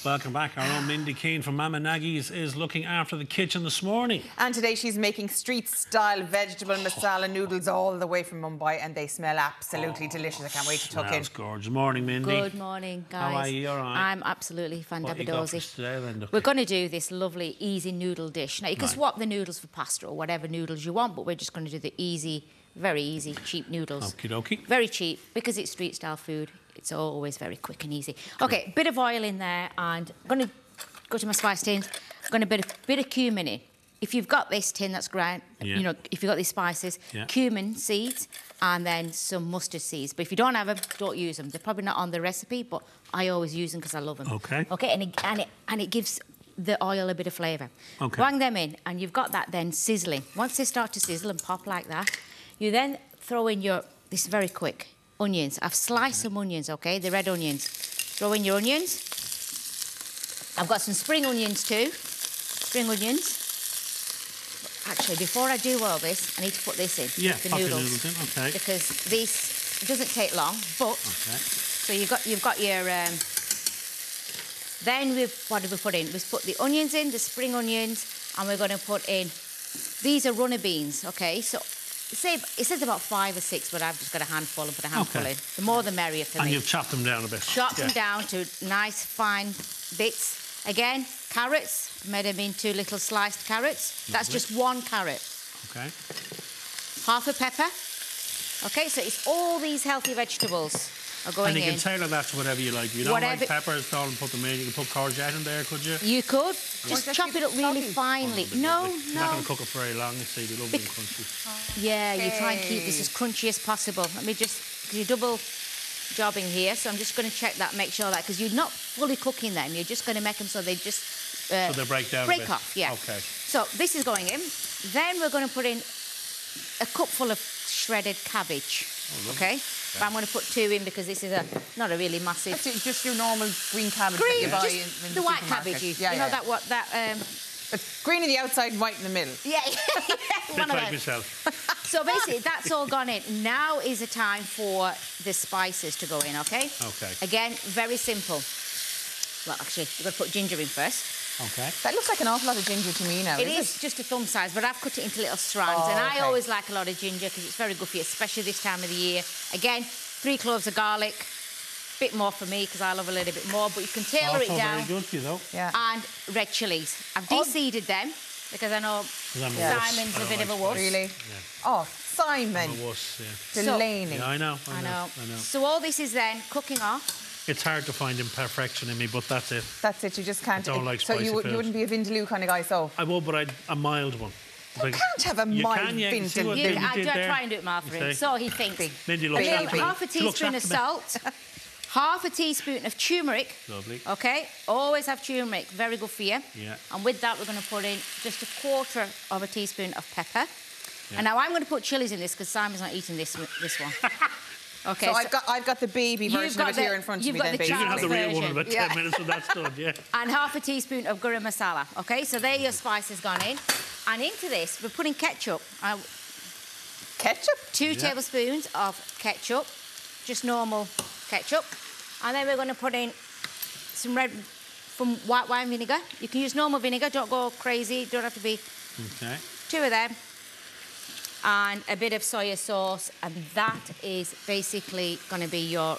Welcome back. Our own Mindi Keane from Mama Nagy's is looking after the kitchen this morning. And today she's making street-style vegetable masala noodles all the way from Mumbai, and they smell absolutely delicious. I can't wait to tuck in. Smells gorgeous. Morning, Mindy. Good morning, guys. How are you? All right? I'm absolutely fandabidosi. We're going to do this lovely, easy noodle dish. Now, you can swap the noodles for pasta or whatever noodles you want, but we're just going to do the easy, very easy, cheap noodles. Okie dokie. Very cheap, because it's street-style food. It's always very quick and easy. Okay, bit of oil in there, and I'm going to go to my spice tins. I'm going to put a bit of cumin in. If you've got this tin, that's great. Yeah. You know, if you've got these spices, cumin seeds, and then some mustard seeds. But if you don't have them, don't use them. They're probably not on the recipe, but I always use them because I love them. Okay. Okay, and it gives the oil a bit of flavour. Okay. Bang them in, and you've got that then sizzling. Once they start to sizzle and pop like that, you then throw in this very quick, onions. I've sliced some onions, okay? The red onions. Throw in your onions. I've got some spring onions too. Spring onions. Actually, before I do all this, I need to put this in. Yeah, the pop noodles. the noodles in, okay. Because this doesn't take long, but... Okay. So you've got your... Then what did we put in? We've put the onions in, the spring onions, and we're going to put in... These are runner beans, okay? So... It says about 5 or 6, but I've just got a handful and put a handful in. The more the merrier for me. And you've chopped them down a bit. Chopped them down to nice, fine bits. Again, carrots. Made them into little sliced carrots. That's just 1 carrot. Okay. Half a pepper. Okay, so it's all these healthy vegetables are going in. And you can tailor that to whatever you like. If you don't like peppers, don't put them in. You can put courgette in there, could you? You could. Just chop it up really finely. No. You're not going to cook it for very long, you see. They love being crunchy. Yeah, you try and keep this as crunchy as possible. Let me just... Because you're double jobbing here, so I'm just going to check that, make sure that... Because you're not fully cooking them. You're just going to make them so they just... so they break down a bit. Off, yeah. Okay. So this is going in. Then we're going to put in a cupful of shredded cabbage. Okay? But I'm going to put 2 in because this is not a really massive... That's just your normal green cabbage green, that you buy in the white cabbage. You know that... It's green in the outside and white in the middle. Yeah, one of like myself. So basically, that's all gone in. Now is the time for the spices to go in, okay? Okay. Again, very simple. Well, actually, we've got to put ginger in first. Okay. That looks like an awful lot of ginger to me now, It is just a thumb size, but I've cut it into little strands. And I always like a lot of ginger because it's very good for you, especially this time of the year. Again, 3 cloves of garlic. Bit more for me because I love a little bit more, but you can tailor it down. Very good for you, though. Yeah. And red chilies. I've de-seeded them because I know Simon's a bit of a wuss. Really? Yeah. Oh, Simon. I'm a wuss, yeah. Delaney. Yeah, I know. So all this is then cooking off. It's hard to find imperfection in me, but that's it. That's it, you just can't... I don't like spicy So you wouldn't be a Vindaloo kind of guy, so... I would, but a mild one. You can't have a mild Vindaloo. I try and do it mild for him, so he thinks. Mindy looks after me. Half a teaspoon of salt. Half a teaspoon of turmeric. Lovely. Okay, always have turmeric, very good for you. Yeah. And with that, we're going to put in just 1/4 of a teaspoon of pepper. Yeah. And now I'm going to put chilies in this because Simon's not eating this one. Okay. So I've got the baby version of it here in front of me. Then, you can have the real one in about 10 minutes, so that's done. Yeah. And half a teaspoon of garam masala. Okay, so there your spices gone in. And into this, we're putting ketchup. Ketchup? 2 tablespoons of ketchup, just normal ketchup. And then we're going to put in some white wine vinegar. You can use normal vinegar, don't go crazy, don't have to be... Okay. 2 of them. And a bit of soya sauce, and that is basically going to be your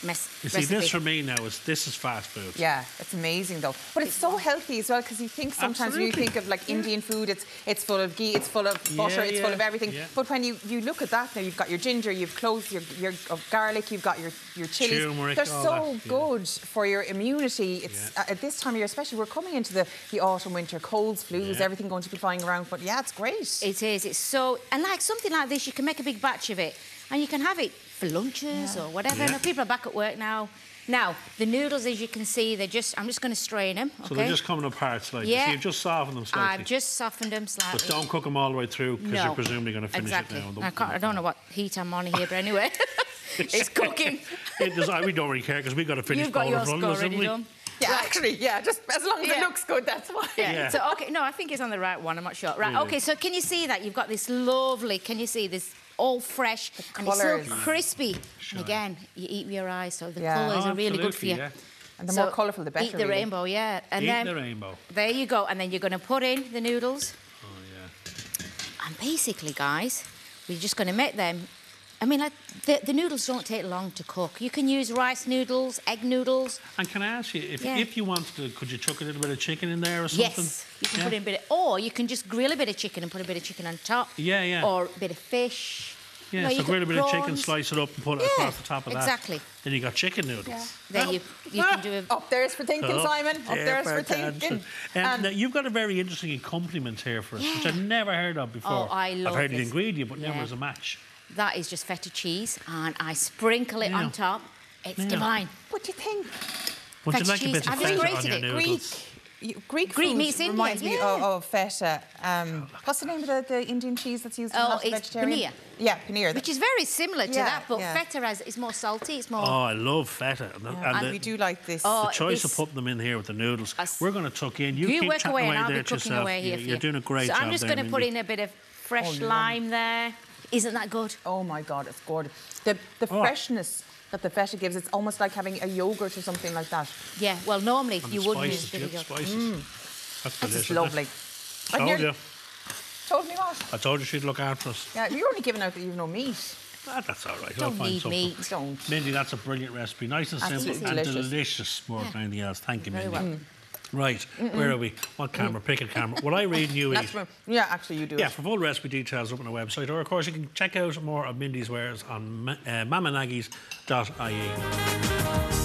recipe. See, this for me now this is fast food. Yeah, it's amazing though. But it's so healthy as well, because you think sometimes when you think of like Indian food, it's full of ghee, it's full of butter, it's full of everything. Yeah. But when you look at that now, you've got your ginger, you've cloves, your garlic, you've got your chilies. Turmeric, they're so good for your immunity. It's at this time of year, especially we're coming into the autumn, winter, colds, flus, everything going to be flying around. But yeah, it's great. It is. It's so, and like something like this, you can make a big batch of it, and you can have it for lunches or whatever. Now, people are back at work now. Now, the noodles, as you can see, I'm just going to strain them, okay? So they're just coming apart slightly. So you've just softened them slightly. I've just softened them slightly. But don't cook them all the way through, because you're presumably going to finish it now. I don't know what heat I'm on here, but anyway, it's cooking. We don't really care, because we've got to finish. You've got yours already done. Yeah, actually, just as long as it looks good, that's fine. Yeah. So, okay, no, I think it's on the right one, I'm not sure. Right, okay, so can you see that? You've got this lovely, can you see this all fresh, and it's so crispy. And again, you eat with your eyes, so the colours are really good for you. And the more colourful, the better. Eat the rainbow, yeah. And eat the rainbow. There you go. And then you're going to put in the noodles. Oh, yeah. And basically, guys, we're just going to make them... I mean, like, the noodles don't take long to cook. You can use rice noodles, egg noodles. And can I ask you, if you wanted to, could you chuck a little bit of chicken in there or something? Yes, you can put in a bit of... Or you can just grill a bit of chicken and put a bit of chicken on top. Yeah, yeah. Or a bit of fish. Yeah, so grill a bit of chicken, slice it up and put it across the top of that. Exactly. Then you got chicken noodles. Yeah. Then you can do a... Up there's for thinking, Simon. Up there's for thinking. Now, you've got a very interesting accompaniment here for us, which I've never heard of before. Oh, I love I've heard this. the ingredient, but never as a match. That is just feta cheese, and I sprinkle it on top. It's divine. What do you think? Would you Feta like a cheese. bit of I've just feta on grated your it. noodles? Greek meat's food Indian, reminds me of feta. What's the name of the Indian cheese that's used in lots of it's vegetarian? paneer. Yeah, paneer. Which is very similar to that, but feta is more salty. It's more... Oh, I love feta. And we do like this. The choice of putting them in here with the noodles. We're going to tuck in. You keep work chatting away, away and I'll there be cooking yourself. away here for you. You're doing a great job. So I'm just going to put in a bit of fresh lime there. Isn't that good? Oh my God, it's gorgeous. The freshness that the feta gives, it's almost like having a yogurt or something like that. Yeah, well, normally And you the wouldn't spices, use a bit of yogurt. That's This delicious. is lovely. Told you. Told me what? I told you she'd look after us. Yeah, you're only giving out that you've no meat. That's all right. I'll Don't find need something. meat. Don't. Mindy, that's a brilliant recipe. Nice and simple Absolutely and delicious. delicious more than anything else. Thank you, Very Mindy. well. Right, where are we? What camera? Pick a camera. What I read and you eat. Yeah, actually, you do. Yeah, for full recipe details up on our website, or of course you can check out more of Mindy's wares on mamanaggies.ie.